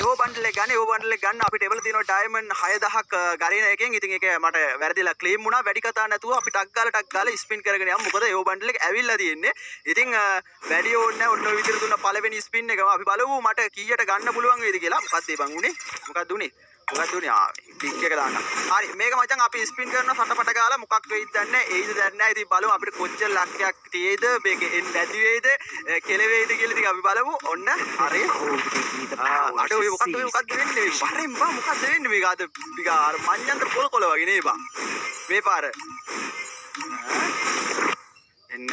ඒව බන්ඩල් එක ගන්න. ඒව බන්ඩල් එක ගන්න අපිට ඒවල තියෙනවා ඩයමන්ඩ් 6000ක් ගරින එකෙන්. ඉතින් ඒක මට වැරදිලා ක්ලේම් වුණා. වැඩි කතා නැතුව අපි ටක් ගාලා ස්පින් කරගෙන යමු. මොකද ඒව බන්ඩල් එක ඇවිල්ලා තියෙන්නේ. ඉතින් වැඩි ඕනේ නැහැ. ඔන්න ඔය විදිහට දුන්න පළවෙනි ස්පින් එකම අපි බලමු මට කීයට ගන්න පුළුවන් වේද කියලා. මොකක්ද ඒ බං උනේ? මොකක්ද උනේ? ටික් එක දාන්න. හරි මේක මචං අපි ස්පින් කරනවා සටපට ගාලා මොකක් වෙයිද දන්නේ එයිද දන්නේ නැහැ. ඉතින් බලමු අපිට කොච්චර ලක්යක් තියෙයිද මේක එන්නේ නැති වෙයිද කෙලවෙයිද කියලා ඉතින් අපි බලමු. ඔන්න හරි. අර ඔය මොකක්ද වෙන්නේ? වරෙන් බා මොකක්ද වෙන්නේ මේක අද ටික අර මඤ්ඤන්තර කොල වගේ නේ බා. මේ පාර. එන්නද?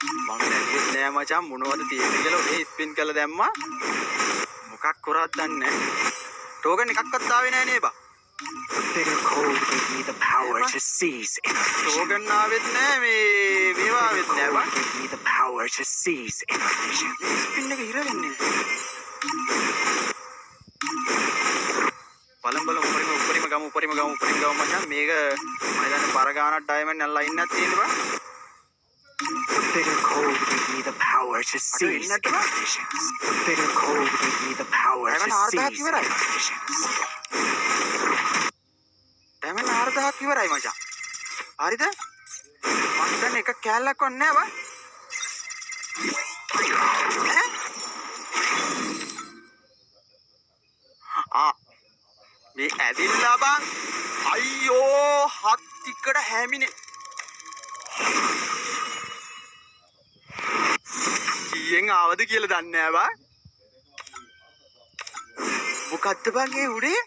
මම දැක්කේ නෑ මචං මොනවද තියෙන්නේ කියලා ඔය ස්පින් කරලා දැම්මා. මොකක් කරාද දන්නේ නැහැ. टोकन එකක්වත් ආවේ නැහැ නේ බා. The bitter cold gave me the power to seize inner vision. Token ආවෙත් නැහැ මේවා ආවෙත් නැහැ බා. Gave me the power to seize inner vision. Spin එක ඉර වෙන්නේ. බලම් උපරිම ගමු මචං මේක මම දන්නේ බර ගානක් ඩයමන්ඩ් නැල්ලා ඉන්නත් තියෙනවා. The bitter cold gave me the power to seize inner visions. The bitter cold gave me the power to seize inner visions. Diamond 4000ක් ඉවරයි මචං. හරිද? මම දැන් එක කැලලක් වන්න නෑ බා. මේ ඇදිලා බං. අයියෝ හත්තිකට හැමිනේ. කීයෙන් ආවද කියලා දන්නේ නෑ බා. මොකද්ද බං ඒ උඩේ?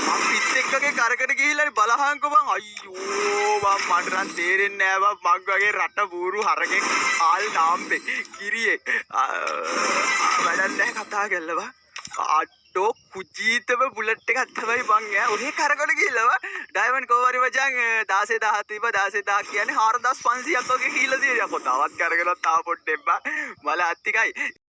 මම පිට එක්කගේ කරකට ගිහිල්ලා බලහංකෝ බං. අයියෝ බං මට නම් තේරෙන්නේ නෑ බං. මං වගේ රට බూరు හරකෙක් ආල් නාම්බේ කිරියේ. වැඩක් නැහැ කතා කරලා බං. අඩෝ කුජීතව බුලට් එකක් තමයි බං ඈ. ඔහේ කරකට ගිහිල්ලා බං. ඩයමන්ඩ් කෝවරි මචං 16000 තිබ්බ 16000 කියන්නේ 4500ක් වගේ ගිහිල්ලා තියෙනවා. කොහොමවත් කරගෙනත් ආව පොඩ්ඩෙන් බං. මල අත්තිකයි.